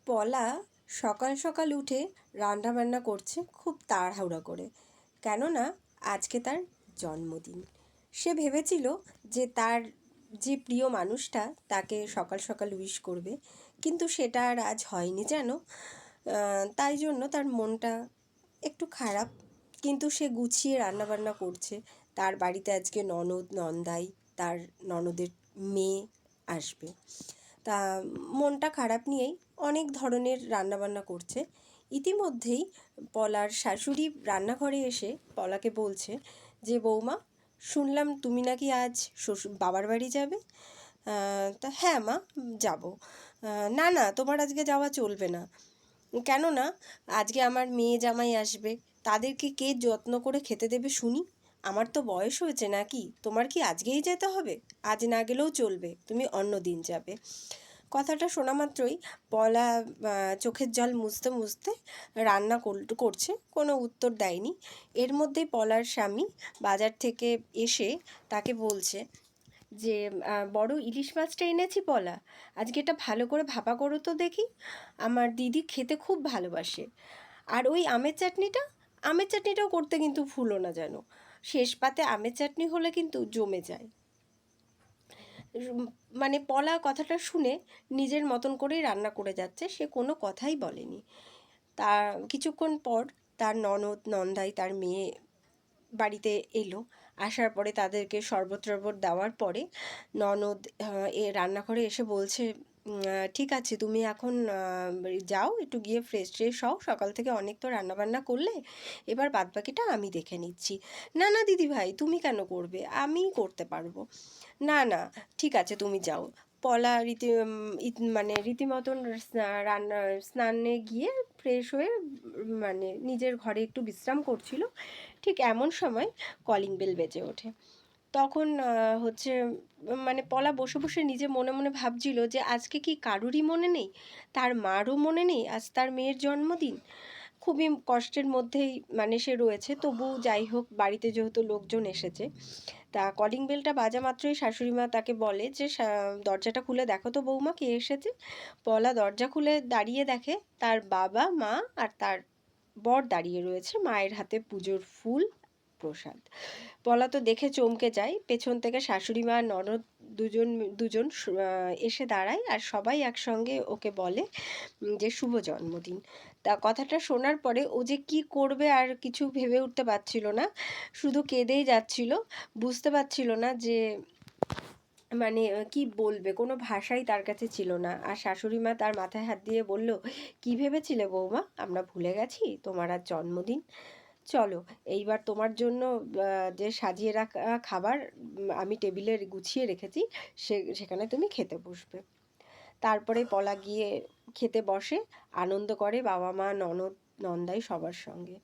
পলা সকাল সকাল উঠে রান্নাবান্না করছে খুব তাড়াহুড়া করে, কেননা আজকে তার জন্মদিন। সে ভেবেছিল যে তার যে প্রিয় মানুষটা তাকে সকাল সকাল উইশ করবে, কিন্তু সেটা আর আজ হয়নি যেন। তাই জন্য তার মনটা একটু খারাপ, কিন্তু সে গুছিয়ে রান্নাবান্না করছে। তার বাড়িতে আজকে ননদ নন্দাই, তার ননদের মেয়ে আসবে। তা মনটা খারাপ নিয়েই অনেক ধরনের রান্নাবান্না করছে। ইতিমধ্যেই পলার শাশুড়ি রান্নাঘরে এসে পলাকে বলছে যে, বৌমা, শুনলাম তুমি নাকি আজ শ্বশুর বাবার বাড়ি যাবে। তা হ্যাঁ মা, যাব। না না, তোমার আজকে যাওয়া চলবে না, কেননা আজকে আমার মেয়ে জামাই আসবে, তাদেরকে কে যত্ন করে খেতে দেবে শুনি। আমার তো বয়স হয়েছে নাকি, তোমার কি আজকেই যেতে হবে? আজ না গেলেও চলবে, তুমি অন্য দিন যাবে। কথাটা শোনা মাত্রই পলা চোখের জল মুছতে মুছতে রান্না করছে, কোনো উত্তর দেয়নি। এর মধ্যেই পলার স্বামী বাজার থেকে এসে তাকে বলছে যে, বড় ইলিশ মাছটা এনেছি পলা, আজকে এটা ভালো করে ভাপা করো তো দেখি, আমার দিদি খেতে খুব ভালোবাসে। আর ওই আমের চাটনিটাও করতে কিন্তু ভুলো না যেন, শেষ পাতে আমের চাটনি হলে কিন্তু জমে যায়। মানে পলা কথাটা শুনে নিজের মতন করেই রান্না করে যাচ্ছে, সে কোনো কথাই বলেনি। তা কিছুক্ষণ পর তার ননদ নন্দাই, তার মেয়ে বাড়িতে এলো। আসার পরে তাদেরকে শরবত টরবত দেওয়ার পরে ননদ রান্নাঘরে এসে বলছে, ঠিক আছে, তুমি এখন যাও, একটু গিয়ে ফ্রেশ ট্রেশ হও, সকাল থেকে অনেক তো রান্নাবান্না করলে, এবার বাদবাকিটা আমি দেখে নিচ্ছি। না না দিদি ভাই, তুমি কেন করবে, আমিই করতে পারবো। না না, ঠিক আছে, তুমি যাও। পলা মানে রীতিমতন স্নানে গিয়ে ফ্রেশ হয়ে মানে নিজের ঘরে একটু বিশ্রাম করছিল। ঠিক এমন সময় কলিং বেল বেজে ওঠে। তখন হচ্ছে মানে পলা বসে বসে নিজে মনে মনে ভাবছিল যে আজকে কি কারুরই মনে নেই, তার মারও মনে নেই আজ তার মেয়ের জন্মদিন। খুবই কষ্টের মধ্যেই মানে সে রয়েছে, তবু যাই হোক, বাড়িতে যেহেতু লোকজন এসেছে। তা কলিং বেলটা বাজা মাত্রই শাশুড়ি মা তাকে বলে যে, দরজাটা খুলে দেখো তো বৌমা, কে এসেছে। পলা দরজা খুলে দাঁড়িয়ে দেখে তার বাবা মা আর তার বর দাঁড়িয়ে রয়েছে, মায়ের হাতে পুজোর ফুল প্রসাদ। পলা তো দেখে চমকে যায়, পেছন থেকে শাশুড়ি মা ননদ দুজন দুজন এসে দাঁড়ায়, আর সবাই একসঙ্গে ওকে বলে যে শুভ জন্মদিন। তা কথাটা শোনার পরে ও যে কি করবে আর কিছু ভেবে উঠতে পারছিল না, শুধু কেঁদেই যাচ্ছিল, বুঝতে পারছিল না যে মানে কি বলবে, কোনো ভাষাই তার কাছে ছিল না। আর শাশুড়ি মা তার মাথায় হাত দিয়ে বলল, কি ভেবেছিলে বৌমা, আমরা ভুলে গেছি তোমার আজ জন্মদিন? চলো, এইবার তোমার জন্য যে সাজিয়ে রাখা খাবার আমি টেবিলে গুছিয়ে রেখেছি, সেখানে তুমি খেতে বসবে। তারপরে পলা গিয়ে খেতে বসে, আনন্দ করে বাবা মা ননদ নন্দাই সবার সঙ্গে।